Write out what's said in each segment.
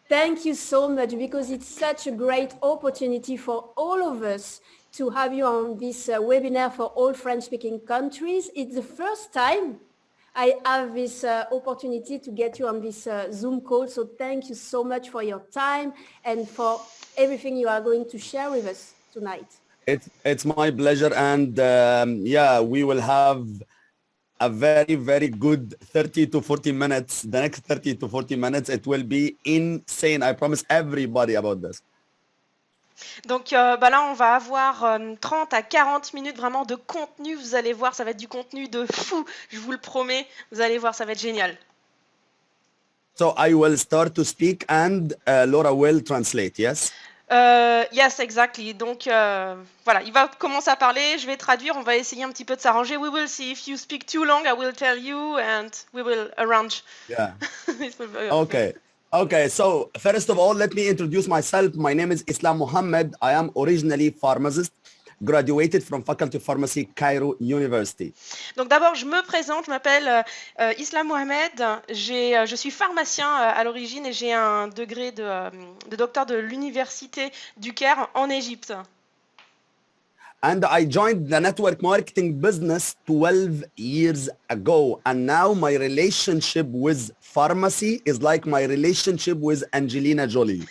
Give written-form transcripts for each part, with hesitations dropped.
Thank you so much because it's such a great opportunity for all of us to have you on this webinar for all French-speaking countries. It's the first time I have this opportunity to get you on this Zoom call. So thank you so much for your time and for everything you are going to share with us tonight. It's my pleasure, and yeah, we will have a very, very good 30 to 40 minutes. The next 30 to 40 minutes, it will be insane. I promise everybody about this. Donc là, on va avoir 30 à 40 minutes vraiment de contenu. Vous allez voir, ça va être du contenu de fou. Je vous le promets. Vous allez voir, ça va être génial. So I will start to speak and Laura will translate, yes? Yes, exactly. Donc voilà, il va commencer à parler, je vais traduire, on va essayer un petit peu de s'arranger. We will see if you speak too long, I will tell you and we will arrange. Yeah. Okay. Okay, so first of all, let me introduce myself. My name is Islam Mohammed. I am originally pharmacist, graduated from Faculty of Pharmacy, Cairo University. Donc d'abord, je me présente, je m'appelle Islam Mohamed, je suis pharmacien à l'origine et j'ai un degré de docteur de l'université du Caire en Égypte. And I joined the network marketing business 12 years ago. And now my relationship with pharmacy is like my relationship with Angelina Jolie.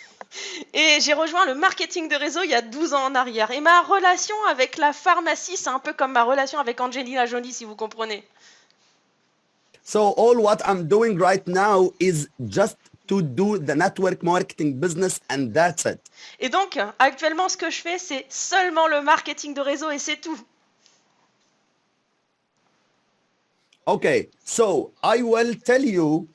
Et j'ai rejoint le marketing de réseau il y a 12 ans en arrière. Et ma relation avec la pharmacie, c'est un peu comme ma relation avec Angelina Jolie, si vous comprenez. So all what I'm doing right now is just to do the network marketing business and that's it. Et donc, actuellement, ce que je fais, c'est seulement le marketing de réseau et c'est tout. Okay, so I will tell you,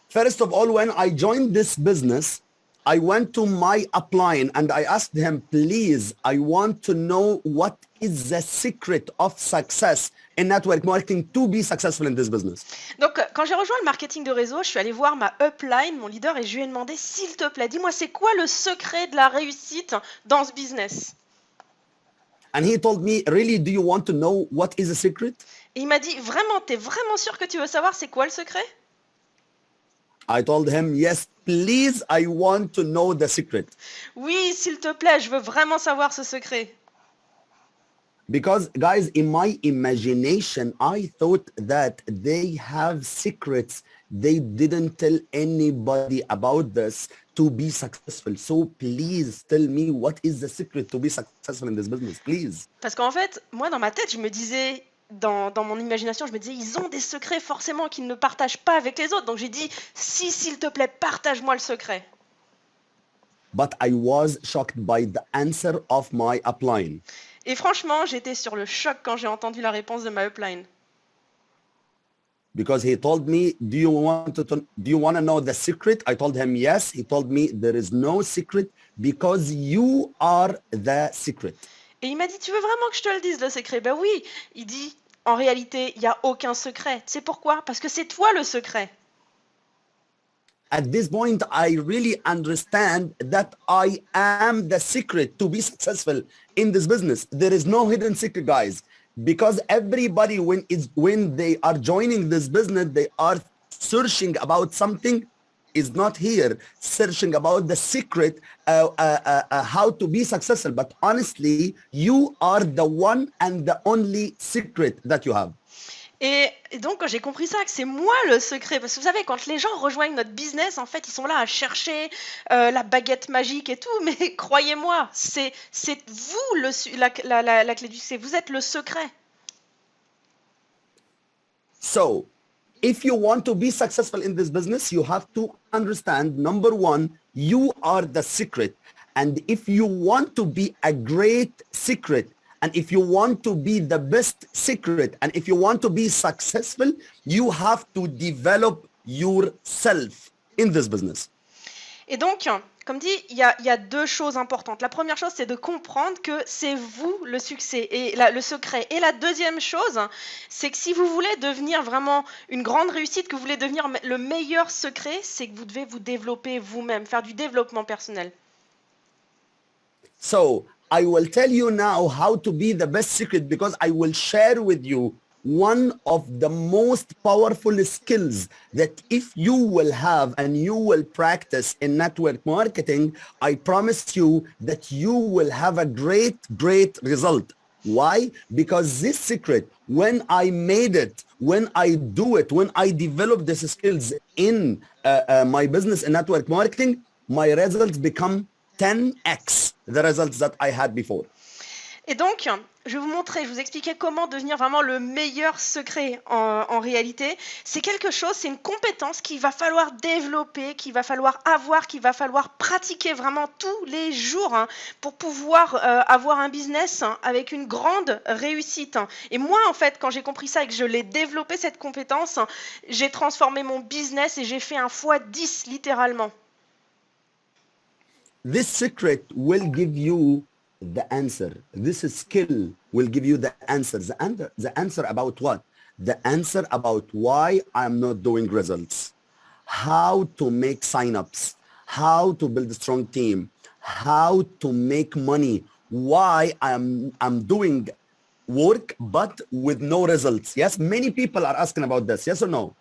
first of all, when I joined this business, I went to my upline and I asked him, please, I want to know what is the secret of success in network marketing to be successful in this business. Donc, quand j'ai rejoint le marketing de réseau, je suis allée voir ma upline, mon leader, et je lui ai demandé, s'il te plaît, dis-moi, c'est quoi le secret de la réussite dans ce business? And he told me, really, do you want to know what is the secret? Et il m'a dit, vraiment, t'es vraiment sûr que tu veux savoir c'est quoi le secret? I told him, yes, please, I want to know the secret. Oui, s'il te plaît, je veux vraiment savoir ce secret. Because guys, in my imagination, I thought that they have secrets they didn't tell anybody about this to be successful. So please tell me what is the secret to be successful in this business, please. Parce qu'en fait, moi, dans ma tête, je me disais, dans mon imagination, je me disais, ils ont des secrets forcément qu'ils ne partagent pas avec les autres. Donc j'ai dit, si, s'il te plaît, partage-moi le secret. But I was shocked by the answer of my upline. Et franchement, j'étais sur le choc quand j'ai entendu la réponse de ma upline. Because he told me, do you want to know the secret? I told him yes. He told me there is no secret because you are the secret. Et il m'a dit, tu veux vraiment que je te le dise, le secret? Ben oui. Il dit, en réalité, il n'y a aucun secret. Tu sais pourquoi? Parce que c'est toi le secret. At this point, I really understand that I am the secret to be successful in this business. There is no hidden secret, guys, because everybody, when they are joining this business, they are searching about something is not here, searching about the secret, how to be successful. But honestly, you are the one and the only secret that you have. Et donc, quand j'ai compris ça, que c'est moi le secret, parce que vous savez, quand les gens rejoignent notre business, en fait, ils sont là à chercher la baguette magique et tout, mais croyez-moi, c'est vous la clé du succès, vous êtes le secret. So, if you want to be successful in this business, you have to understand, number one, you are the secret. And if you want to be a great secret, and if you want to be the best secret, and if you want to be successful, you have to develop yourself in this business. Et donc, comme dit, il y a deux choses importantes. La première chose, c'est de comprendre que c'est vous le succès et le secret. Et la deuxième chose, c'est que si vous voulez devenir vraiment une grande réussite, que vous voulez devenir le meilleur secret, c'est que vous devez vous développer vous-même, faire du développement personnel. So, I will tell you now how to be the best secret because I will share with you one of the most powerful skills that if you will have and you will practice in network marketing, I promise you that you will have a great result. Why? Because this secret, when I made it, when I do it, when I develop these skills in my business and network marketing, my results become 10x the results that I had before. Et donc, je vais vous montrer, je vais vous expliquer comment devenir vraiment le meilleur secret en réalité. C'est quelque chose, c'est une compétence qu'il va falloir développer, qu'il va falloir avoir, qu'il va falloir pratiquer vraiment tous les jours pour pouvoir avoir un business avec une grande réussite. Et moi, en fait, quand j'ai compris ça et que je l'ai développé, cette compétence, j'ai transformé mon business et j'ai fait un x10 littéralement. This secret will give you the answer. This skill will give you the answer. The answer about what? The answer about why I'm not doing results. How to make signups. How to build a strong team. How to make money. Why I'm doing work but with no results. Yes, many people are asking about this. Yes or no?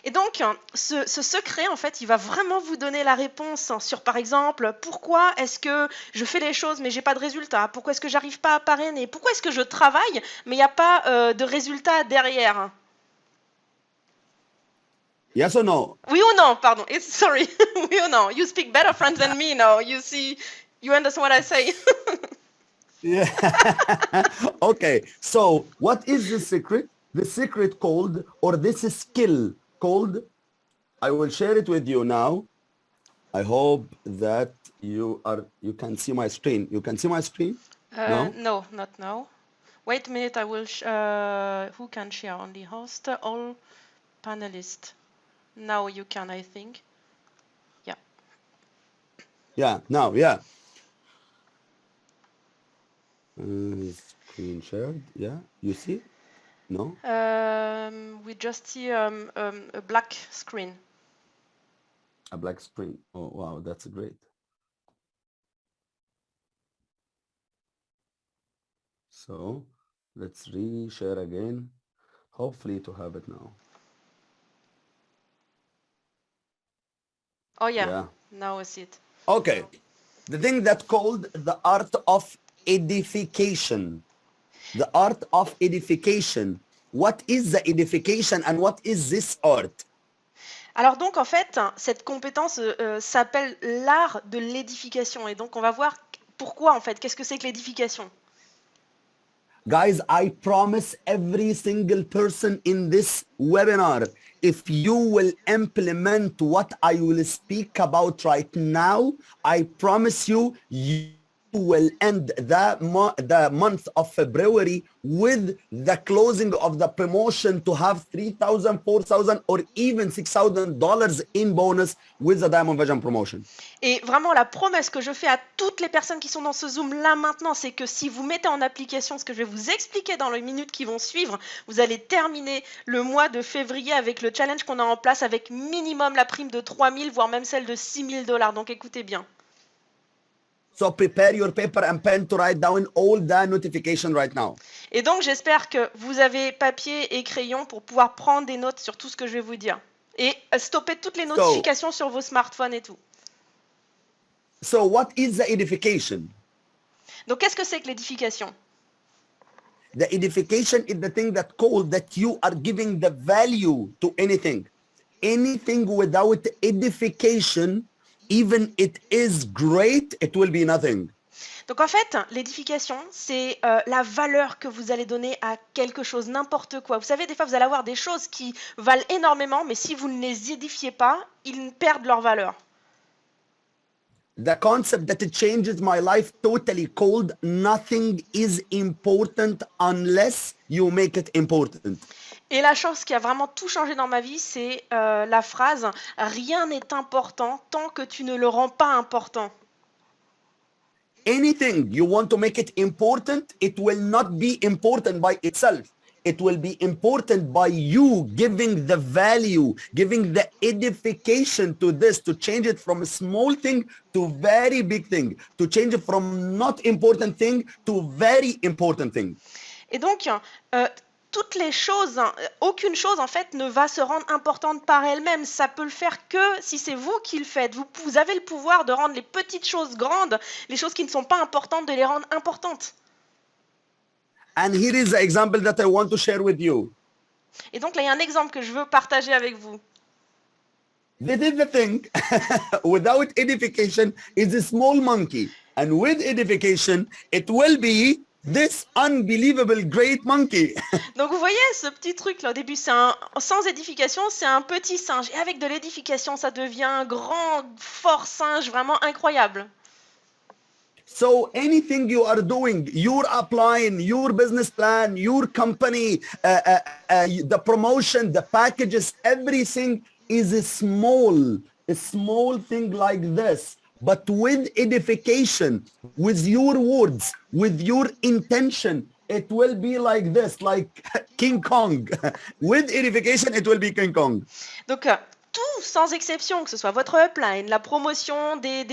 Et donc, ce secret, en fait, il va vraiment vous donner la réponse sur, par exemple, pourquoi est-ce que je fais les choses mais j'ai pas de résultat? Pourquoi est-ce que j'arrive pas à parrainer? Pourquoi est-ce que je travaille mais il n'y a pas de résultat derrière? Yes or no? Oui ou non, pardon. Sorry. Oui ou non? You speak better French than me now. You see, you understand what I say. Yeah. Okay. So what is the secret? The secret called, or this skill called, I will share it with you now. I hope that you can see my screen. You can see my screen? No? No, not now. Wait a minute, I will, who can share? Only host, all panelists. Now you can, I think. Yeah. Yeah, now, yeah. Screen shared, yeah. You see? No? We just see a black screen. A black screen. Oh, wow, that's great. So let's re-share again. Hopefully to have it now. Oh yeah, Yeah. now I see it. Okay. The thing that called the art of edification. The art of edification. What is the edification and what is this art? Alors donc en fait, cette compétence s'appelle l'art de l'édification. Et donc on va voir pourquoi en fait, qu'est-ce que c'est que l'édification? Guys, I promise every single person in this webinar, if you will implement what I will speak about right now, I promise you, you will end the month of February with the closing of the promotion to have $3,000, $4,000 or even $6,000 in bonus with the Diamond Vision promotion. Et vraiment la promesse que je fais à toutes les personnes qui sont dans ce Zoom là maintenant, c'est que si vous mettez en application ce que je vais vous expliquer dans les minutes qui vont suivre, vous allez terminer le mois de février avec le challenge qu'on a en place avec minimum la prime de 3 000 voire même celle de $6 000. Donc écoutez bien. So prepare your paper and pen to write down all the notification right now. Et donc j'espère que vous avez papier et crayon pour pouvoir prendre des notes sur tout ce que je vais vous dire. Et stopper toutes les notifications sur vos smartphones et tout. So what is the edification? Donc qu'est-ce que c'est que l'édification? The edification is the thing that called that you are giving the value to anything. Anything without edification, even it is great, it will be nothing. Donc en fait, l'édification, c'est la valeur que vous allez donner à quelque chose, n'importe quoi. Vous savez, des fois, vous allez avoir des choses qui valent énormément, mais si vous ne les édifiez pas, ils perdent leur valeur. The concept that it changes my life totally called nothing is important unless you make it important. Et la chose qui a vraiment tout changé dans ma vie, c'est la phrase « Rien n'est important tant que tu ne le rends pas important ». Anything you want to make it important, it will not be important by itself. It will be important by you giving the value, giving the edification to this, to change it from a small thing to very big thing, to change it from not important thing to very important thing. Et donc, toutes les choses, hein, aucune chose en fait ne va se rendre importante par elle-même. Ça peut le faire que si c'est vous qui le faites. Vous avez le pouvoir de rendre les petites choses grandes, les choses qui ne sont pas importantes, de les rendre importantes. And here is the example that I want to share with you. Et donc là, il y a un exemple que je veux partager avec vous. This is the thing. Without edification is a small monkey. And with edification, it will be this unbelievable great monkey. Donc vous voyez ce petit truc là au début, sans édification, c'est un petit singe. Et avec de l'édification, ça devient un grand, fort singe, vraiment incroyable. So anything you are doing, you're applying your business plan, your company, the promotion, the packages, everything is a small thing like this. But with edification, with your words, with your intention, it will be like this, like King Kong. With edification, it will be King Kong. Donc tout sans exception, que ce soit votre upline, la promotion des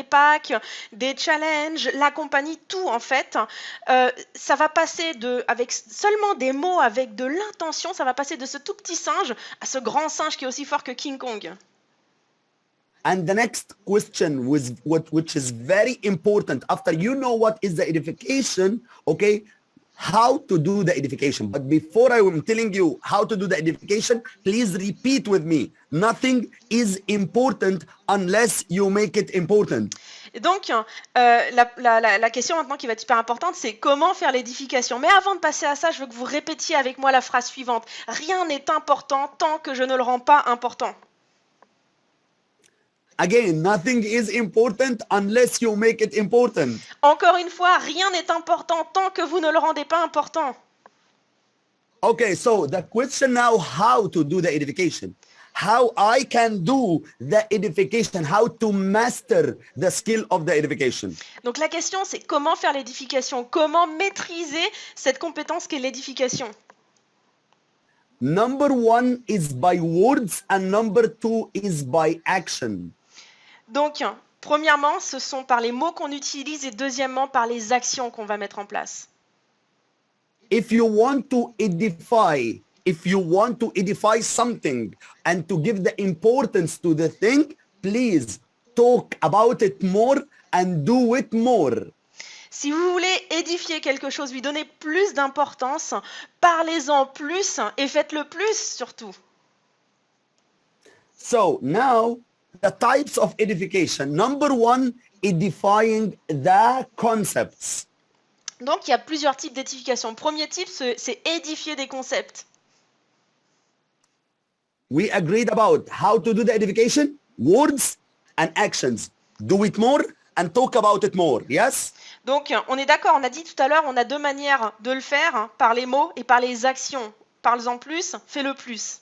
packs, des challenges, la compagnie, tout en fait, ça va passer avec seulement des mots, avec de l'intention, ça va passer de ce tout petit singe à ce grand singe qui est aussi fort que King Kong. And the next question which is very important after you know what is the edification, okay, how to do the edification. But before I am telling you how to do the edification, please repeat with me. Nothing is important unless you make it important. Et donc, la question maintenant qui va être super importante, c'est comment faire l'édification. Mais avant de passer à ça, je veux que vous répétiez avec moi la phrase suivante. Rien n'est important tant que je ne le rends pas important. Again, nothing is important unless you make it important. Encore une fois, rien n'est important tant que vous ne le rendez pas important. Okay, so the question now, how to do the edification? How I can do the edification, how to master the skill of the edification. Donc la question, c'est comment faire l'édification, comment maîtriser cette compétence qu'est l'édification. Number one is by words and number two is by action. Donc, premièrement, ce sont par les mots qu'on utilise et deuxièmement, par les actions qu'on va mettre en place. If you want to edify something and to give the importance to the thing, please talk about it more and do it more. Si vous voulez édifier quelque chose, lui donner plus d'importance, parlez-en plus et faites-le plus surtout. So now, the types of edification. Number one, edifying the concepts. Donc, il y a plusieurs types d'édification. Premier type, c'est édifier des concepts. We agreed about how to do the edification, words and actions. Do it more and talk about it more, yes? Donc, on est d'accord, on a dit tout à l'heure, on a deux manières de le faire, hein, par les mots et par les actions. Parle-en plus, fais-le plus.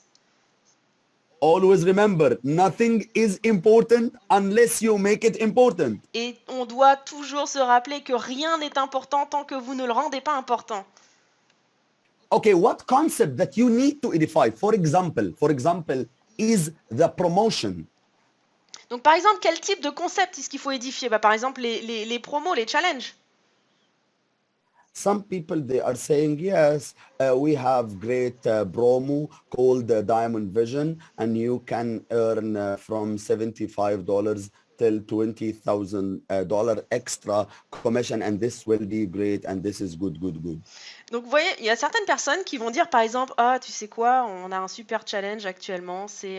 Always remember, nothing is important unless you make it important. Et on doit toujours se rappeler que rien n'est important tant que vous ne le rendez pas important. Okay, what concept that you need to edify, for example, is the promotion. Donc par exemple, quel type de concept est-ce qu'il faut édifier? Par exemple, les promos, les challenges. Some people, they are saying, yes, we have great promo called Diamond Vision, and you can earn from $75 till $20,000 extra commission, and this will be great, and this is good. Donc vous voyez, il y a certaines personnes qui vont dire par exemple, ah tu sais quoi, on a un super challenge actuellement, c'est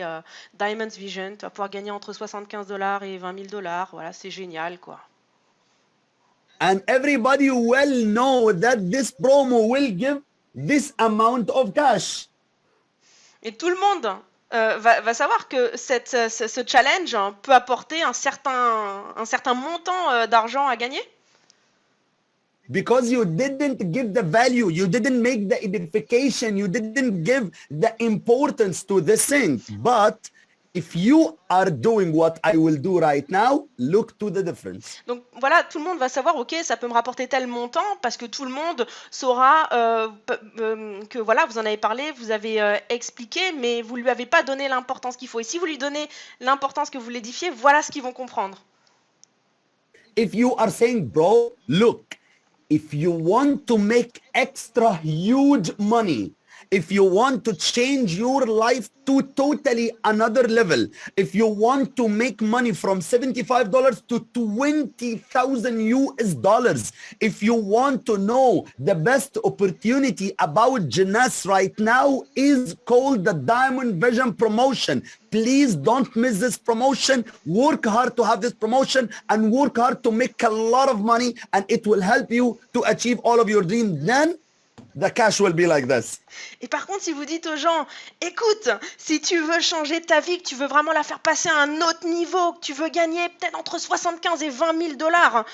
Diamond Vision, tu vas pouvoir gagner entre $75 et $20,000, voilà, c'est génial quoi. And everybody will know that this promo will give this amount of cash. Et tout le monde va savoir que ce challenge peut apporter un certain montant d'argent à gagner. Because you didn't give the value, you didn't make the edification, you didn't give the importance to this thing. But if you are doing what I will do right now, look to the difference. Donc voilà, tout le monde va savoir, ok, ça peut me rapporter tel montant parce que tout le monde saura que voilà, vous en avez parlé, vous avez expliqué, mais vous lui avez pas donné l'importance qu'il faut. Et si vous lui donnez l'importance que vous l'édifiez, voilà ce qu'ils vont comprendre. If you are saying, bro, look, if you want to make extra huge money if you want to change your life to totally another level, if you want to make money from $75 to 20,000 US dollars, if you want to know the best opportunity about Jeunesse right now is called the Diamond Vision promotion. Please don't miss this promotion. Work hard to have this promotion and work hard to make a lot of money, and it will help you to achieve all of your dreams. Then the cash will be like this. Et par contre, si vous dites aux gens, écoute, si tu veux changer ta vie, que tu veux vraiment la faire passer à un autre niveau, que tu veux gagner peut-être entre 75 et 20 000 dollars,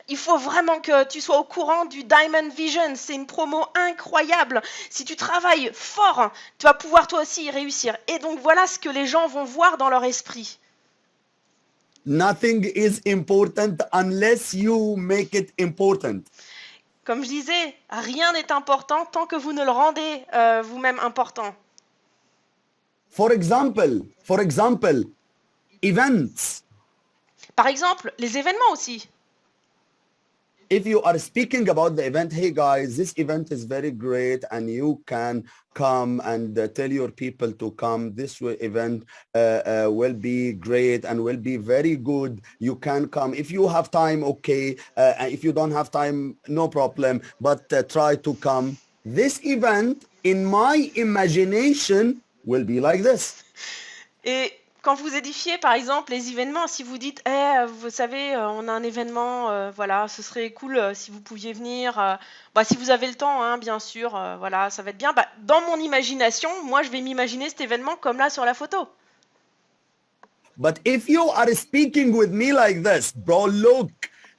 il faut vraiment que tu sois au courant du Diamond Vision. C'est une promo incroyable. Si tu travailles fort, tu vas pouvoir toi aussi y réussir. Et donc voilà ce que les gens vont voir dans leur esprit. Nothing is important unless you make it important. Comme je disais, rien n'est important tant que vous ne le rendez vous-même important. For example, events. Par exemple, les événements aussi. If you are speaking about the event, hey guys, this event is very great and you can come and tell your people to come. This event will be great and will be very good. You can come. If you have time, okay. If you don't have time, no problem, but try to come. This event, in my imagination, will be like this. Et quand vous édifiez, par exemple, les événements, si vous dites, vous savez, on a un événement, voilà, ce serait cool si vous pouviez venir. Si vous avez le temps, hein, bien sûr, voilà, ça va être bien. Dans mon imagination, moi, je vais m'imaginer cet événement comme là sur la photo. But if you are speaking with me like this, bro, look,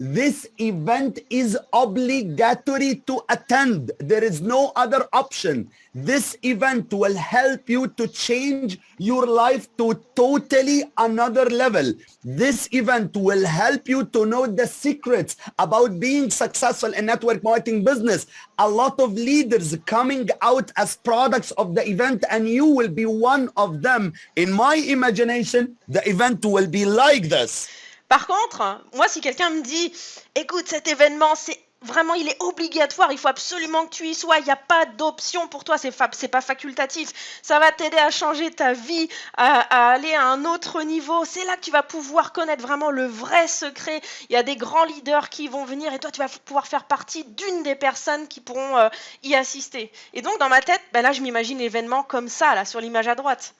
this event is obligatory to attend. There is no other option. This event will help you to change your life to totally another level. This event will help you to know the secrets about being successful in network marketing business. A lot of leaders coming out as products of the event, and you will be one of them. In my imagination, the event will be like this. Par contre, moi, si quelqu'un me dit, écoute, cet événement, vraiment, il est obligatoire, il faut absolument que tu y sois, il n'y a pas d'option pour toi, c'est pas facultatif, ça va t'aider à changer ta vie, à aller à un autre niveau, c'est là que tu vas pouvoir connaître vraiment le vrai secret. Il y a des grands leaders qui vont venir et toi, tu vas pouvoir faire partie d'une des personnes qui pourront y assister. Et donc, dans ma tête, là, je m'imagine l'événement comme ça, là, sur l'image à droite.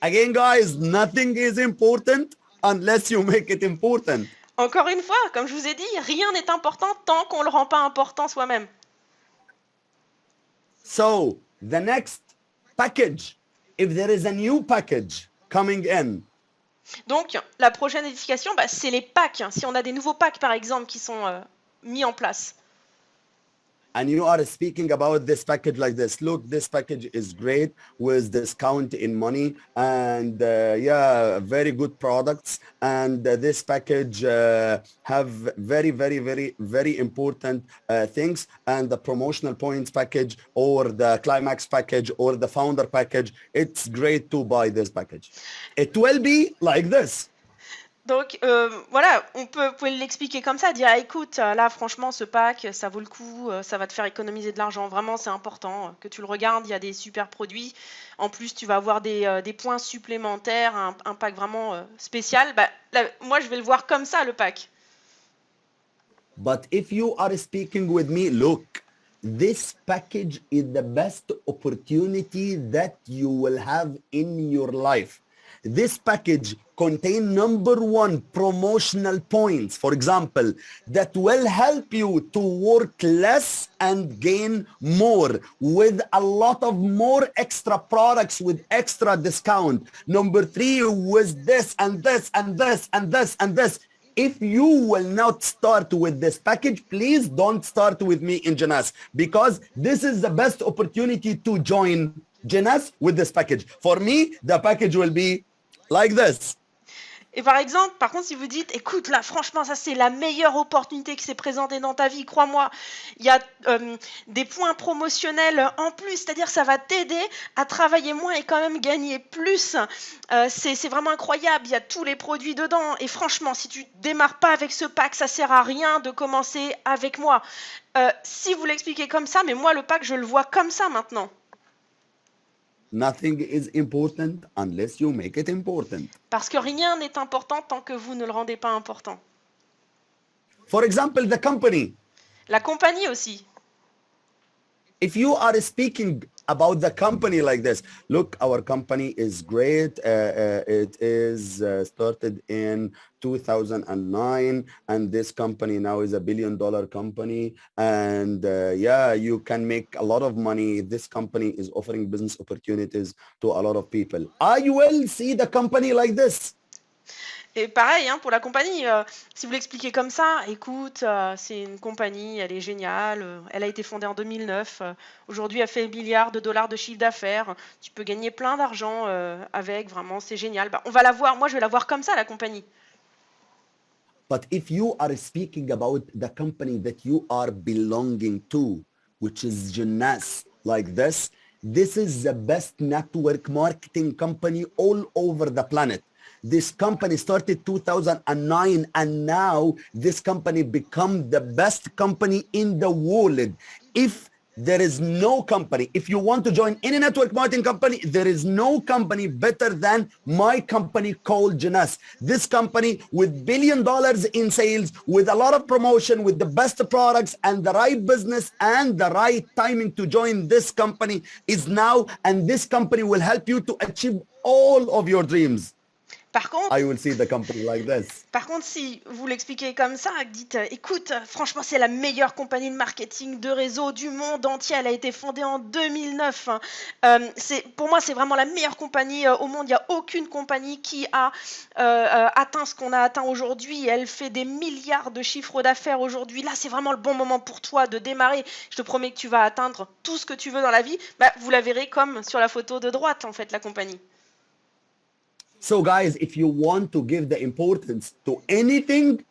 Again, guys, nothing is important unless you make it important. Encore une fois, comme je vous ai dit, rien n'est important tant qu'on ne le rend pas important soi-même. So, the next package, if there is a new package coming in. Donc, la prochaine édification, c'est les packs. Si on a des nouveaux packs, par exemple, qui sont mis en place. And you are speaking about this package like this. Look, this package is great with discount in money and very good products. And this package have very, very, very, very important things. And the promotional points package or the climax package or the founder package, it's great to buy this package. It will be like this. Donc voilà, vous pouvez l'expliquer comme ça, dire écoute, là franchement ce pack, ça vaut le coup, ça va te faire économiser de l'argent, vraiment c'est important que tu le regardes, il y a des super produits, en plus tu vas avoir des points supplémentaires, un pack vraiment spécial, moi je vais le voir comme ça le pack. But if you are speaking with me, look, this package is the best opportunity that you will have in your life. This package contains number one promotional points, for example, that will help you to work less and gain more with a lot of more extra products with extra discount. Number three, with this and this and this and this and this. If you will not start with this package, please don't start with me in Jeunesse, because this is the best opportunity to join Jeunesse with this package. For me, the package will be like this. Et par exemple, par contre, si vous dites, écoute, là, franchement, ça c'est la meilleure opportunité qui s'est présentée dans ta vie, crois-moi, il y a des points promotionnels en plus, c'est-à-dire ça va t'aider à travailler moins et quand même gagner plus. C'est vraiment incroyable, il y a tous les produits dedans. Et franchement, si tu démarres pas avec ce pack, ça sert à rien de commencer avec moi. Si vous l'expliquez comme ça, mais moi, le pack, je le vois comme ça maintenant. Nothing is important unless you make it important. Parce que rien n'est important tant que vous ne le rendez pas important. For example, the company. La compagnie aussi. If you are speaking about the company like this, look, our company is great. It is started in 2009, and this company now is $1 billion company. And yeah, you can make a lot of money. This company is offering business opportunities to a lot of people. I will see the company like this. Et pareil, hein, pour la compagnie, si vous l'expliquez comme ça, écoute, c'est une compagnie, elle est géniale, elle a été fondée en 2009, aujourd'hui elle fait milliards de dollars de chiffre d'affaires, tu peux gagner plein d'argent avec, vraiment, c'est génial. Bah, on va la voir, moi je vais la voir comme ça, la compagnie. But if you are speaking about the company that you are belonging to, which is Jonas, like this is the best network marketing company all over the planet. This company started 2009, and now this company become the best company in the world. If there is no company, if you want to join any network marketing company, there is no company better than my company called Jonas. This company with $1 billion in sales, with a lot of promotion, with the best products and the right business and the right timing to join this company is now, and this company will help you to achieve all of your dreams. Par contre, I will see the company like this. Par contre, si vous l'expliquez comme ça, dites, écoute, franchement, c'est la meilleure compagnie de marketing de réseau du monde entier. Elle a été fondée en 2009. Pour moi, c'est vraiment la meilleure compagnie au monde. Il n'y a aucune compagnie qui a atteint ce qu'on a atteint aujourd'hui. Elle fait des milliards de chiffres d'affaires aujourd'hui. Là, c'est vraiment le bon moment pour toi de démarrer. Je te promets que tu vas atteindre tout ce que tu veux dans la vie. Bah, vous la verrez comme sur la photo de droite, en fait, la compagnie. So guys, if you want to give the importance to anything,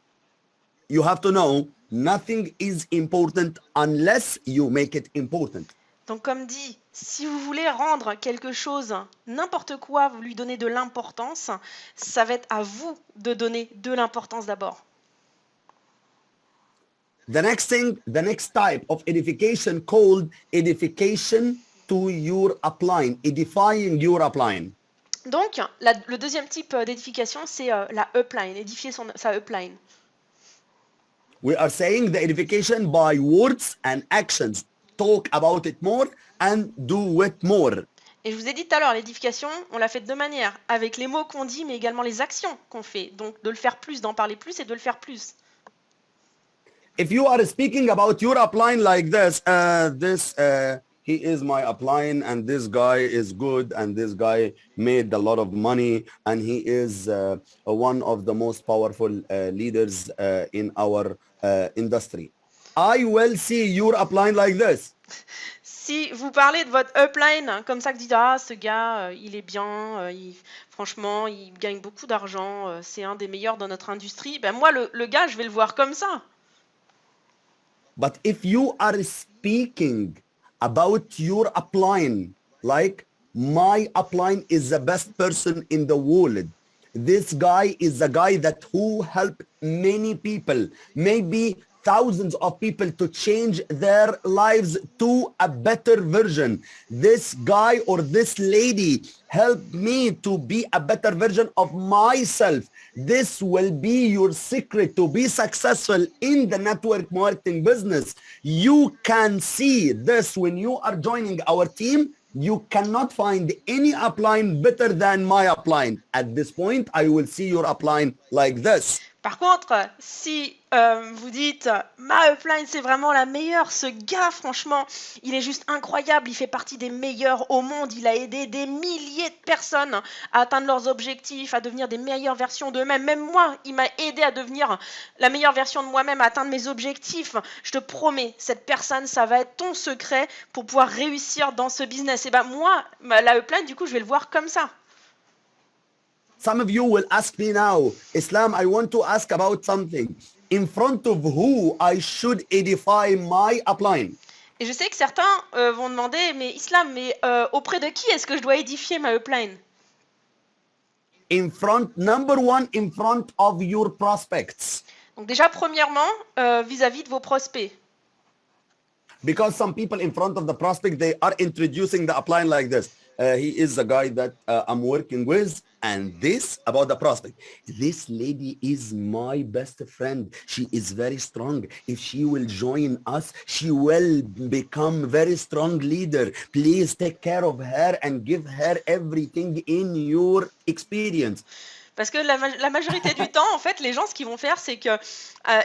you have to know nothing is important unless you make it important. Donc comme dit, si vous voulez rendre quelque chose, n'importe quoi, vous lui donnez de l'importance, ça va être à vous de donner de l'importance d'abord. The next thing, the next type of edification called edification to your upline, edifying your upline. Donc, le deuxième type d'édification, c'est la upline, édifier sa upline. We are saying the edification by words and actions. Talk about it more and do it more. Et je vous ai dit tout à l'heure, l'édification, on l'a fait de deux manières, avec les mots qu'on dit, mais également les actions qu'on fait. Donc, de le faire plus, d'en parler plus et de le faire plus. If you are speaking about your upline like this, he is my upline, and this guy is good, and this guy made a lot of money, and he is one of the most powerful leaders in our industry. I will see your upline like this. Si vous parlez de votre upline, comme ça, que vous dites, ah, ce gars, il est bien, franchement, il gagne beaucoup d'argent, c'est un des meilleurs dans notre industrie, ben moi, le gars, je vais le voir comme ça. But if you are speaking about your upline, like my upline is the best person in the world. This guy is the guy who helped many people, maybe thousands of people, to change their lives to a better version. This guy or this lady helped me to be a better version of myself. This will be your secret to be successful in the network marketing business. You can see this when you are joining our team. You cannot find any upline better than my upline. At this point, I will see your upline like this. Par contre, si vous dites ma upline c'est vraiment la meilleure, ce gars franchement il est juste incroyable, il fait partie des meilleurs au monde, il a aidé des milliers de personnes à atteindre leurs objectifs, à devenir des meilleures versions d'eux-mêmes. Même moi, il m'a aidé à devenir la meilleure version de moi-même, à atteindre mes objectifs. Je te promets, cette personne, ça va être ton secret pour pouvoir réussir dans ce business. Et ben moi, la upline, du coup, je vais le voir comme ça. Some of you will ask me now, Islam, I want to ask about something. In front of who I should edify my upline? Et je sais que certains vont demander, mais Islam, mais auprès de qui est-ce que je dois édifier ma upline? In front, number one, in front of your prospects. Donc déjà, premièrement, vis-à-vis de vos prospects. Because some people in front of the prospect, they are introducing the upline like this. He is the guy that I'm working with, and this about the prospect. This lady is my best friend. She is very strong. If she will join us, she will become very strong leader. Please take care of her and give her everything in your experience. Parce que la majorité du temps, en fait, les gens, ce qu'ils vont faire, c'est que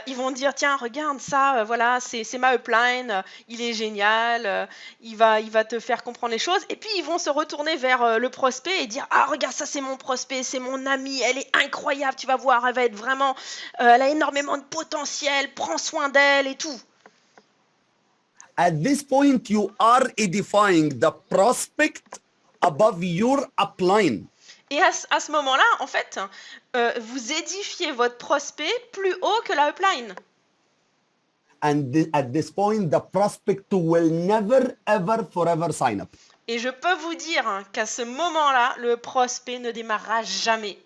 ils vont dire, tiens, regarde ça, voilà, c'est ma upline, il est génial, il va te faire comprendre les choses. Et puis, ils vont se retourner vers le prospect et dire, ah, regarde, ça, c'est mon prospect, c'est mon amie, elle est incroyable, tu vas voir, elle va être vraiment, elle a énormément de potentiel, prends soin d'elle et tout. At this point, you are edifying the prospect above your upline. Et à ce moment-là, en fait, vous édifiez votre prospect plus haut que la upline. And at this point, the prospect will never, ever, forever sign up. Et je peux vous dire qu'à ce moment-là, le prospect ne démarrera jamais.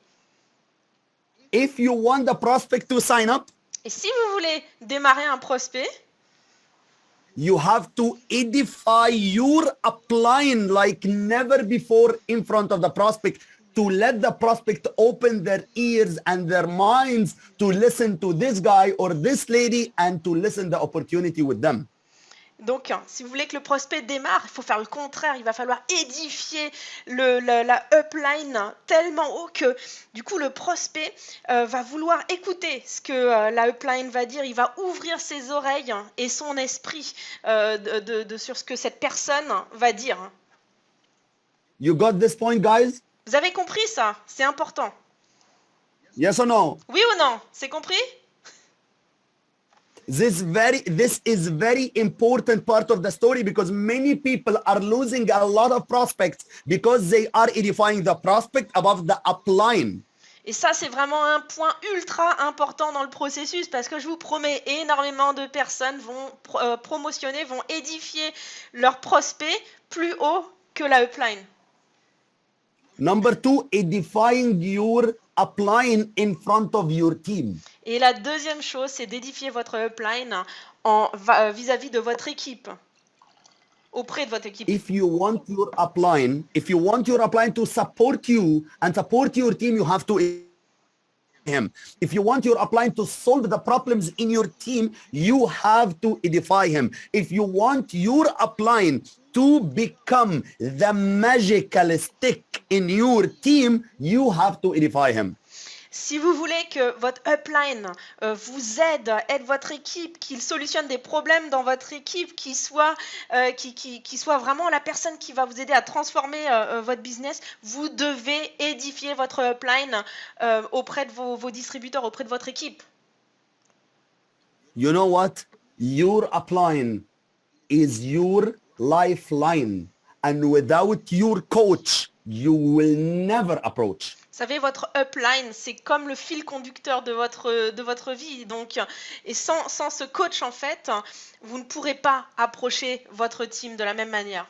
If you want the prospect to sign up, Et si vous voulez démarrer un prospect, you have to edify your upline like never before in front of the prospect, to let the prospect open their ears and their minds to listen to this guy or this lady and to listen the opportunity with them. donc si vous voulez que le prospect démarre, il faut faire le contraire. Il va falloir édifier la upline tellement haut que du coup le prospect va vouloir écouter ce que la upline va dire. Il va ouvrir ses oreilles et son esprit sur ce que cette personne va dire. You got this point, guys? Vous avez compris ça? C'est important. Yes or no? Oui ou non? C'est compris? This is very important part of the story, because many people are losing a lot of prospects because they are edifying the prospect above the upline. Et ça, c'est vraiment un point ultra important dans le processus, parce que je vous promets, énormément de personnes vont promotionner, vont édifier leurs prospects plus haut que la upline. Number two, edifying your upline in front of your team. Et la deuxième chose, c'est d'édifier votre upline vis-à-vis de votre équipe, auprès de votre équipe. If you want your upline to support you and support your team, you have to him. If you want your upline to solve the problems in your team, you have to edify him. If you want your upline to become the magical stick in your team, you have to edify him. Si vous voulez que votre upline vous aide votre équipe, qu'il solutionne des problèmes dans votre équipe, qu'il soit vraiment la personne qui va vous aider à transformer votre business, vous devez édifier votre upline auprès de vos distributeurs, auprès de votre équipe. You know what? Your upline is your lifeline. And without your coach, you will never approach. Vous savez, votre upline, c'est comme le fil conducteur de votre vie. Donc, et sans ce coach, en fait, vous ne pourrez pas approcher votre team de la même manière.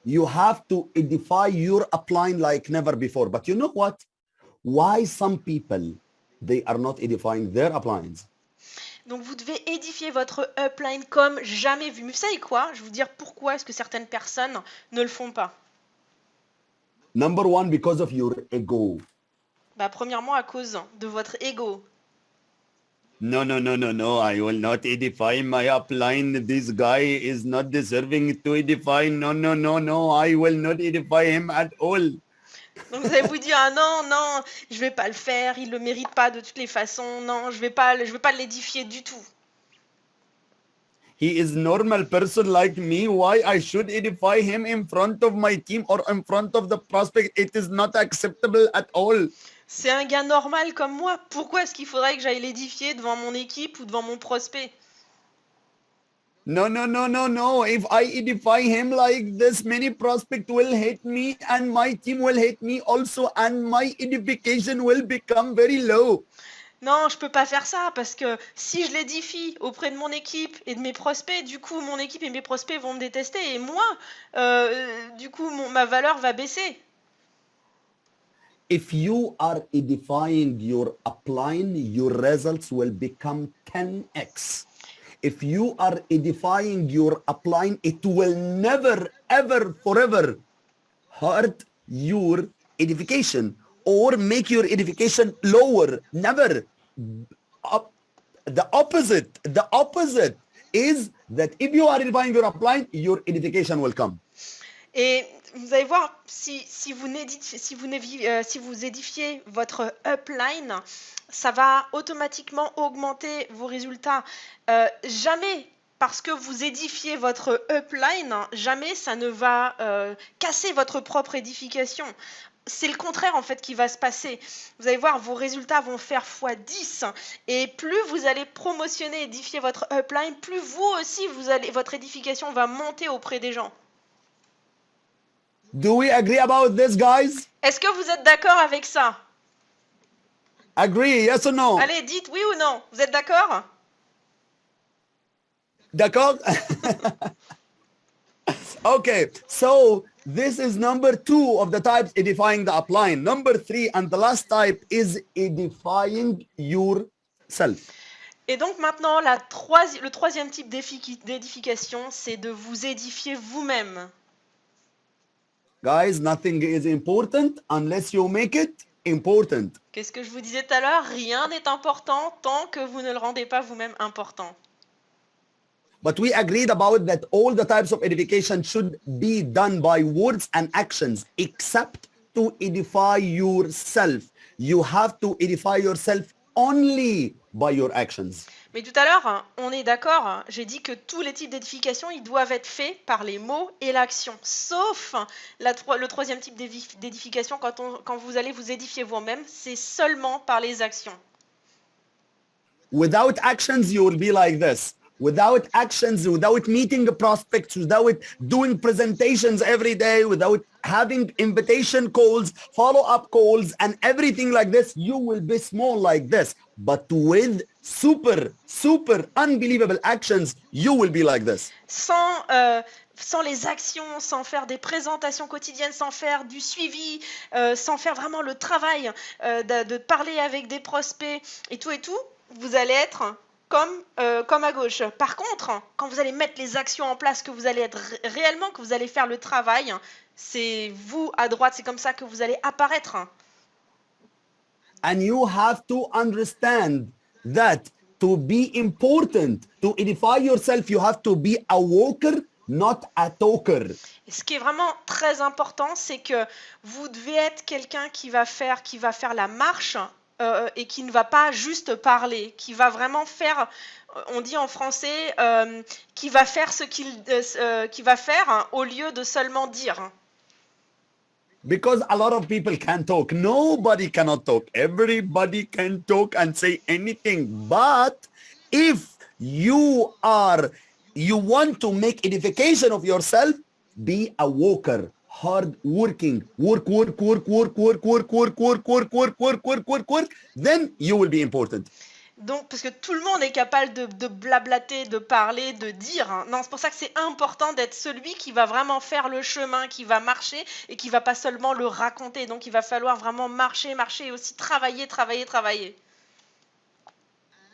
You have to edify your upline like never before. But you know what? Why some people, they are not edifying their uplines? Donc, vous devez édifier votre upline comme jamais vu. Mais vous savez quoi? Je vais vous dire pourquoi est-ce que certaines personnes ne le font pas. Number one, because of your ego. Premièrement, à cause de votre ego. No, I will not edify my upline. This guy is not deserving to edify. No, I will not edify him at all. Donc vous allez vous dire, ah non, je vais pas le faire, il le mérite pas de toutes les façons, non, je vais pas l'édifier du tout. He is normal person like me. Why I should edify him in front of my team or in front of the prospect? It is not acceptable at all. C'est un gars normal comme moi. Pourquoi est-ce qu'il faudrait que j'aille l'édifier devant mon équipe ou devant mon prospect? No, no, no, no, no. If I edify him like this, many prospects will hate me and my team will hate me also and my edification will become very low. Non, je peux pas faire ça parce que si je l'édifie auprès de mon équipe et de mes prospects, du coup, mon équipe et mes prospects vont me détester et moi, du coup, ma valeur va baisser. If you are edifying your upline, your results will become 10x. If you are edifying your upline, it will never, ever, forever hurt your edification or make your edification lower. Never. The opposite is that if you are edifying your upline, your edification will come. Et vous allez voir, si vous édifiez votre upline, ça va automatiquement augmenter vos résultats. Jamais, parce que vous édifiez votre upline, jamais ça ne va casser votre propre édification. C'est le contraire en fait qui va se passer. Vous allez voir, vos résultats vont faire x10 et plus vous allez promotionner, édifier votre upline, plus vous aussi, votre édification va monter auprès des gens. Do we agree about this, guys? Est-ce que vous êtes d'accord avec ça? Agree, yes or no? Allez, dites oui ou non. Vous êtes d'accord? D'accord? Okay, so this is number 2 of the types edifying the upline. Number 3 and the last type is edifying yourself. Et donc maintenant, le troisième type d'édification, c'est de vous édifier vous-même. Guys, nothing is important unless you make it important. Qu'est-ce que je vous disais tout à l'heure? Rien n'est important tant que vous ne le rendez pas vous-même important. But we agreed about that all the types of edification should be done by words and actions except to edify yourself. You have to edify yourself only by your actions. Mais tout à l'heure, on est d'accord, j'ai dit que tous les types d'édification, ils doivent être faits par les mots et l'action. Sauf le troisième type d'édification, quand vous allez vous édifier vous-même, c'est seulement par les actions. Without actions, you will be like this. Without actions, without meeting prospects, without doing presentations every day, without having invitation calls, follow-up calls, and everything like this, you will be small like this. But with super unbelievable actions, you will be like this. Sans les actions, sans faire des présentations quotidiennes, sans faire du suivi, sans faire vraiment le travail de parler avec des prospects et tout, vous allez être comme à gauche. Par contre, quand vous allez mettre les actions en place, que vous allez être réellement, que vous allez faire le travail, c'est vous à droite, c'est comme ça que vous allez apparaître. And you have to understand that to be important, to edify yourself, you have to be a walker, not a talker. Et ce qui est vraiment très important, c'est que vous devez être quelqu'un qui va faire la marche et qui ne va pas juste parler, qui va vraiment faire, on dit en français, qui va faire ce qu'il va faire au lieu de seulement dire. Because a lot of people can talk. Nobody cannot talk. Everybody can talk and say anything. But if you want to make edification of yourself, be a walker, hard working, work, then you will be important. Donc, parce que tout le monde est capable de blablater, de parler, de dire. Hein. Non, c'est pour ça que c'est important d'être celui qui va vraiment faire le chemin, qui va marcher et qui va pas seulement le raconter. Donc, il va falloir vraiment marcher et aussi travailler.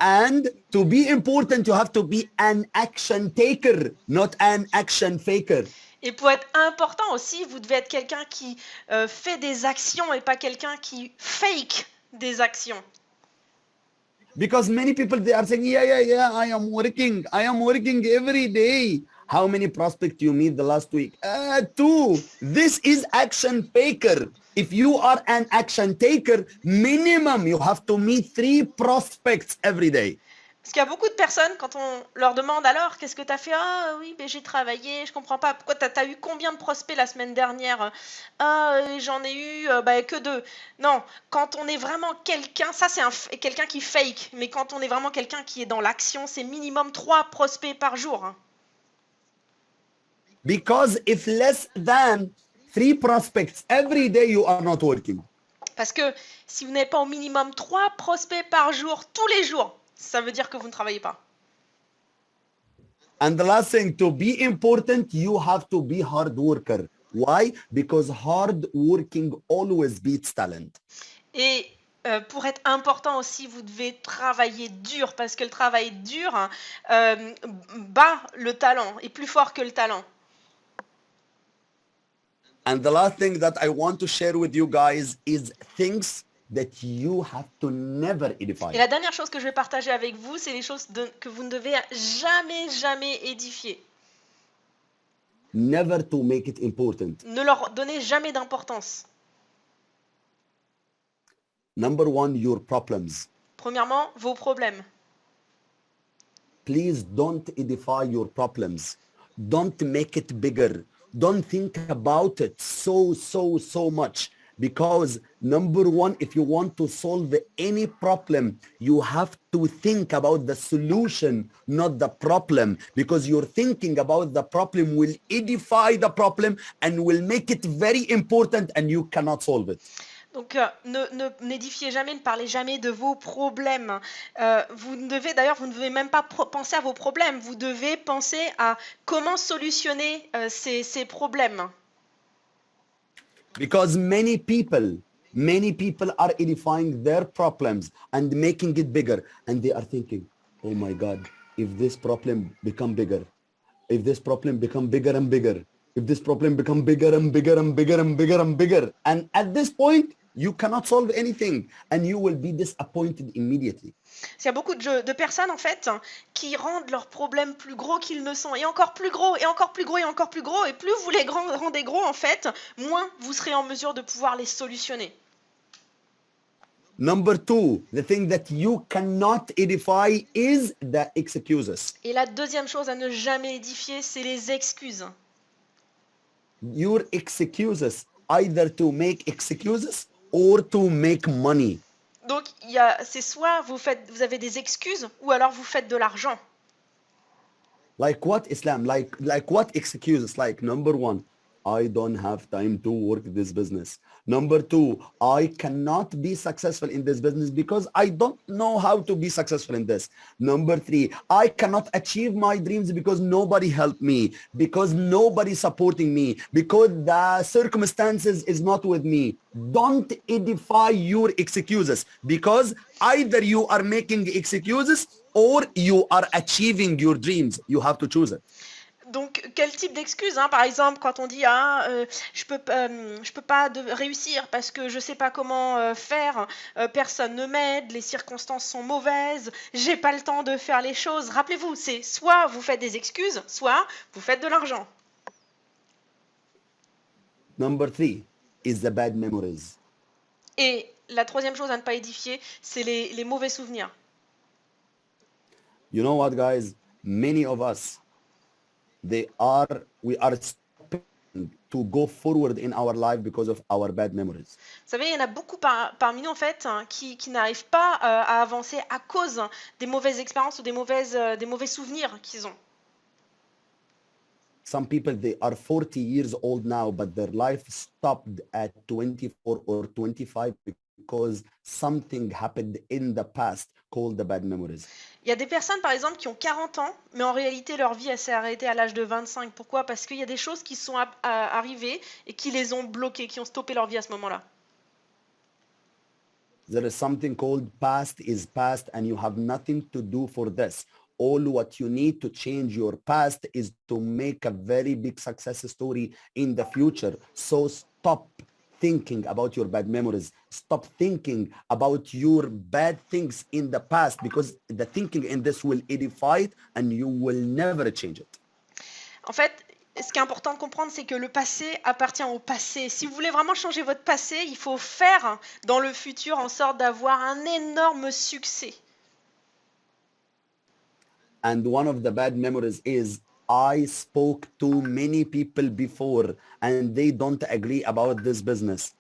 And to be important, you have to be an action taker, not an action faker. Et pour être important aussi, vous devez être quelqu'un qui fait des actions et pas quelqu'un qui fake des actions. Because many people, they are saying, yeah, I am working every day. How many prospects you meet the last week? 2. This is action faker. If you are an action taker, minimum you have to meet 3 prospects every day. Parce qu'il y a beaucoup de personnes, quand on leur demande alors, qu'est-ce que tu as fait? Ah oui, j'ai travaillé, je comprends pas. Pourquoi t'as eu combien de prospects la semaine dernière? Ah, j'en ai eu que 2. Non, quand on est vraiment quelqu'un, ça c'est quelqu'un qui fake, mais quand on est vraiment quelqu'un qui est dans l'action, c'est minimum 3 prospects par jour. Hein. Because if less than 3 prospects every day, you are not working. Parce que si vous n'avez pas au minimum 3 prospects par jour, tous les jours, ça veut dire que vous ne travaillez pas. And the last thing, to be important, you have to be hard worker. Why? Because hard working always beats talent. Et pour être important aussi, vous devez travailler dur, parce que le travail dur bat le talent, est plus fort que le talent. And the last thing that I want to share with you guys is things that you have to never edify. Et la dernière chose que je vais partager avec vous, c'est les choses que vous ne devez jamais édifier. Never to make it important. Ne leur donnez jamais d'importance. Number 1, your problems. Premièrement, vos problèmes. Please don't edify your problems. Don't make it bigger. Don't think about it so much. Because number 1, if you want to solve any problem, you have to think about the solution, not the problem. Because your thinking about the problem will edify the problem and will make it very important and you cannot solve it. Donc, n'édifiez jamais, ne parlez jamais de vos problèmes. Vous ne devez même pas penser à vos problèmes. Vous devez penser à comment solutionner ces problèmes. Because many people are edifying their problems and making it bigger. And they are thinking, oh my God, if this problem become bigger, if this problem become bigger and bigger, if this problem become bigger and bigger and bigger and bigger and bigger. And at this point, you cannot solve anything and you will be disappointed immediately. Il y a beaucoup de personnes en fait qui rendent leurs problèmes plus gros qu'ils ne sont, et encore plus gros, et encore plus gros, et encore plus gros, et plus vous les rendez gros en fait, moins vous serez en mesure de pouvoir les solutionner. Number 2, the thing that you cannot edify is the excuses. Et la deuxième chose à ne jamais édifier, c'est les excuses. Your excuses, either to make excuses or to make money. Donc c'est soit vous avez des excuses ou alors vous faites de l'argent. Like what, Islam? Like what excuses? Like number 1, I don't have time to work this business. Number 2, I cannot be successful in this business because I don't know how to be successful in this. Number 3, I cannot achieve my dreams because nobody helped me, because nobody supporting me, because the circumstances is not with me. Don't edify your excuses because either you are making excuses or you are achieving your dreams. You have to choose it. Donc, quel type d'excuses, hein? Par exemple, quand on dit je peux pas réussir parce que je sais pas comment faire, personne ne m'aide, les circonstances sont mauvaises, j'ai pas le temps de faire les choses. Rappelez-vous, c'est soit vous faites des excuses, soit vous faites de l'argent. Number 3 is the bad memories. Et la troisième chose à ne pas édifier, c'est les mauvais souvenirs. You know what, guys? Many of us, we are stopping to go forward in our life because of our bad memories. Vous savez, il y en a beaucoup parmi nous en fait qui n'arrivent pas à avancer à cause des mauvaises expériences ou des mauvais souvenirs qu'ils ont. Some people, they are 40 years old now, but their life stopped at 24 or 25 because something happened in the past called the bad memories. Il y a des personnes, par exemple, qui ont 40 ans, mais en réalité, leur vie, elle s'est arrêtée à l'âge de 25. Pourquoi? Parce qu'il y a des choses qui sont arrivées et qui les ont bloquées, qui ont stoppé leur vie à ce moment-là. There is something called past is past and you have nothing to do for this. All what you need to change your past is to make a very big success story in the future. So stop thinking about your bad memories. Stop thinking about your bad things in the past because the thinking in this will edify it and you will never change it. En fait, ce qui est important de comprendre, c'est que le passé appartient au passé. Si vous voulez vraiment changer votre passé, il faut faire dans le futur en sorte d'avoir un énorme succès. And one of the bad memories is I spoke to many people before and they don't agree about this business.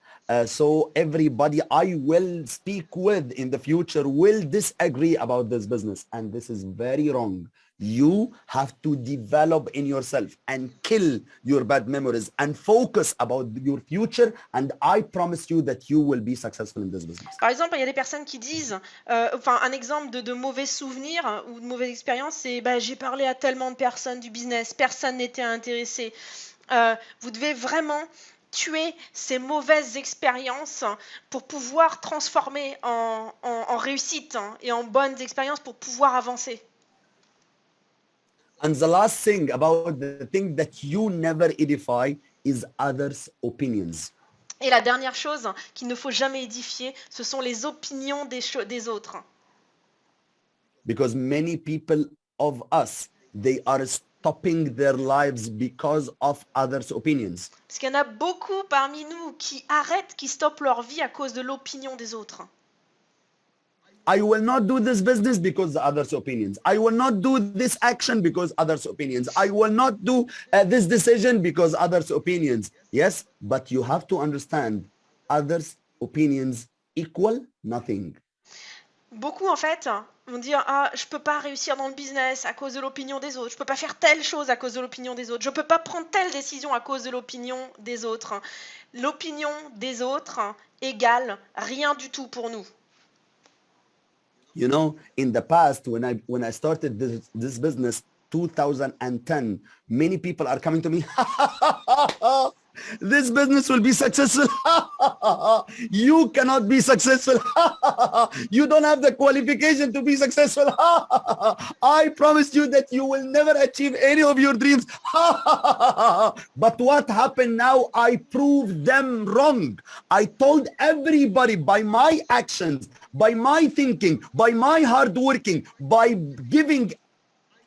So everybody I will speak with in the future will disagree about this business. And this is very wrong You have to develop in yourself and kill your bad memories and focus about your future. And I promise you that you will be successful in this business. Par exemple, il y a des personnes qui disent, enfin un exemple de mauvais souvenirs ou de mauvaises expériences, c'est bah, j'ai parlé à tellement de personnes du business, personne n'était intéressé. Vous devez vraiment tuer ces mauvaises expériences pour pouvoir transformer en réussite et en bonnes expériences pour pouvoir avancer. And the last thing about the thing that you never edify is others' opinions. Et la dernière chose qu'il ne faut jamais édifier, ce sont les opinions des autres. Because many people of us, they are stopping their lives because of others' opinions. Parce qu'il y en a beaucoup parmi nous qui arrêtent, qui stoppent leur vie à cause de l'opinion des autres. I will not do this business because the others' opinions. I will not do this action because others' opinions. I will not do this decision because others' opinions. Yes, but you have to understand others' opinions equal nothing. Beaucoup en fait vont dire ah je peux pas réussir dans le business à cause de l'opinion des autres, je peux pas faire telle chose à cause de l'opinion des autres, je peux pas prendre telle décision à cause de l'opinion des autres. L'opinion des autres égale rien du tout pour nous. You know, in the past, when I started this business, 2010, many people are coming to me. This business will be successful. You cannot be successful. You don't have the qualification to be successful. I promise you that you will never achieve any of your dreams. But what happened now? I proved them wrong. I told everybody by my actions, by my thinking, by my hard working, by giving,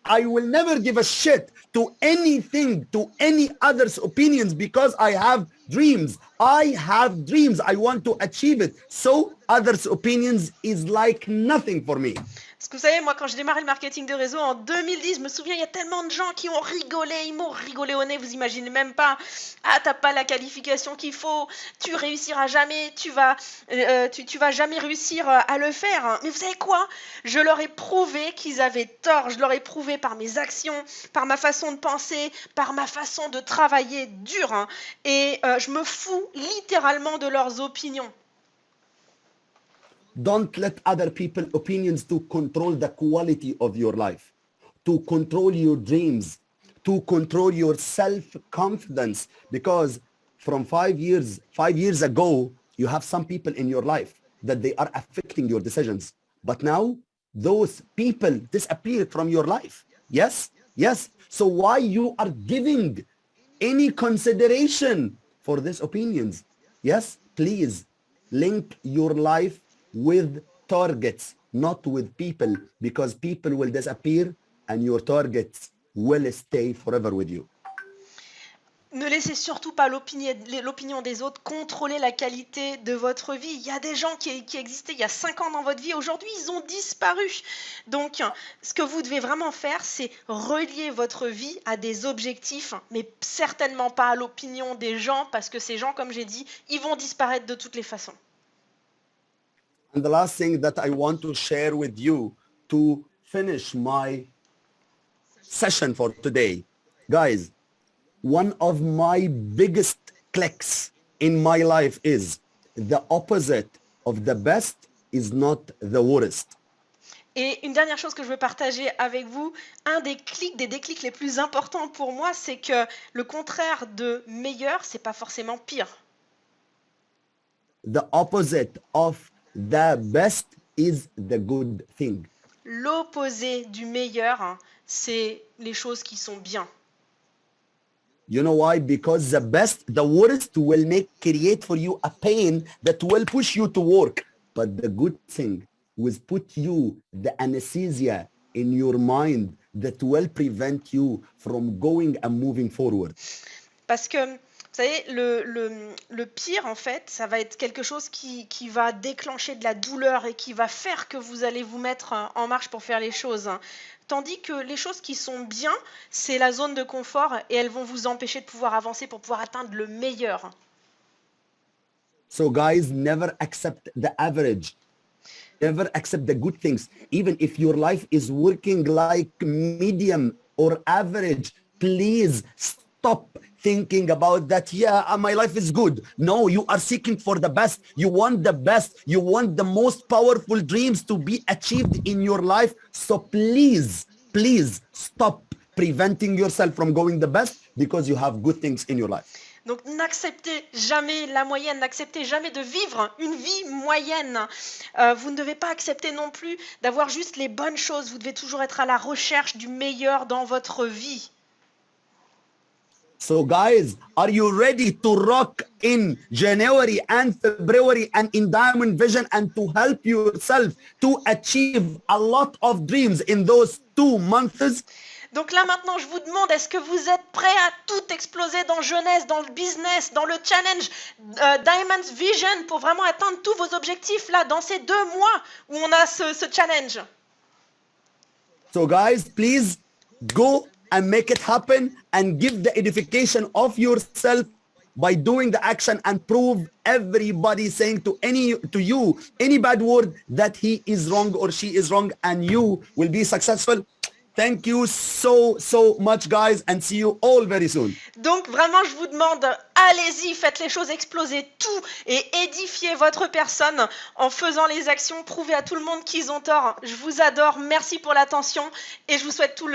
I will never give a shit to anything, to any other's opinions, because I have dreams. I have dreams. I want to achieve it. So others' opinions is like nothing for me. Parce que vous savez, moi, quand j'ai démarré le marketing de réseau en 2010, je me souviens, il y a tellement de gens qui ont rigolé, ils m'ont rigolé au nez, vous imaginez même pas. Ah, t'as pas la qualification qu'il faut, tu réussiras jamais, tu vas jamais réussir à le faire. Mais vous savez quoi? Je leur ai prouvé qu'ils avaient tort, je leur ai prouvé par mes actions, par ma façon de penser, par ma façon de travailler dur. Et je me fous littéralement de leurs opinions. Don't let other people's opinions to control the quality of your life, to control your dreams, to control your self-confidence. Because from 5 years ago, you have some people in your life that they are affecting your decisions. But now those people disappeared from your life. Yes, yes. So why you are giving any consideration for these opinions? Yes, please link your life with targets, not with people, because people will disappear and your targets will stay forever with you. Ne laissez surtout pas l'opinion des autres contrôler la qualité de votre vie. Il y a des gens qui existaient il y a 5 ans dans votre vie. Aujourd'hui, ils ont disparu. Donc, ce que vous devez vraiment faire, c'est relier votre vie à des objectifs, mais certainement pas à l'opinion des gens, parce que ces gens, comme j'ai dit, ils vont disparaître de toutes les façons. And the last thing that I want to share with you to finish my session for today, guys, one of my biggest clicks in my life is the opposite of the best is not the worst. Et une dernière chose que je veux partager avec vous, des déclics les plus importants pour moi, c'est que le contraire de meilleur, c'est pas forcément pire. The opposite of the best is the good thing. L'opposé du meilleur, c'est les choses qui sont bien. You know why? Because the worst will create for you a pain that will push you to work. But the good thing will put you the anesthesia in your mind that will prevent you from going and moving forward. Parce que vous savez, le pire, en fait, ça va être quelque chose qui va déclencher de la douleur et qui va faire que vous allez vous mettre en marche pour faire les choses. Tandis que les choses qui sont bien, c'est la zone de confort et elles vont vous empêcher de pouvoir avancer pour pouvoir atteindre le meilleur. So guys, never accept the average. Never accept the good things. Even if your life is working like medium or average, please stop thinking about that. Yeah, my life is good. No, you are seeking for the best. You want the best. You want the most powerful dreams to be achieved in your life. So please, please stop preventing yourself from going the best because you have good things in your life. Donc n'acceptez jamais la moyenne, n'acceptez jamais de vivre une vie moyenne. Vous ne devez pas accepter non plus d'avoir juste les bonnes choses. Vous devez toujours être à la recherche du meilleur dans votre vie. So guys, are you ready to rock in January and February and in Diamond Vision and to help yourself to achieve a lot of dreams in those 2 months? Donc là maintenant, je vous demande, est-ce que vous êtes prêts à tout exploser dans jeunesse, dans le business, dans le challenge Diamond Vision pour vraiment atteindre tous vos objectifs là dans ces 2 mois où on a ce challenge? So guys, please go and make it happen and give the edification of yourself by doing the action and prove everybody saying to you any bad word that he is wrong or she is wrong, and you will be successful. Thank you so much, guys, and see you all very soon. Donc vraiment, je vous demande, allez-y, faites les choses exploser tout et édifiez votre personne en faisant les actions, prouvez à tout le monde qu'ils ont tort. Je vous adore, merci pour l'attention et je vous souhaite tout le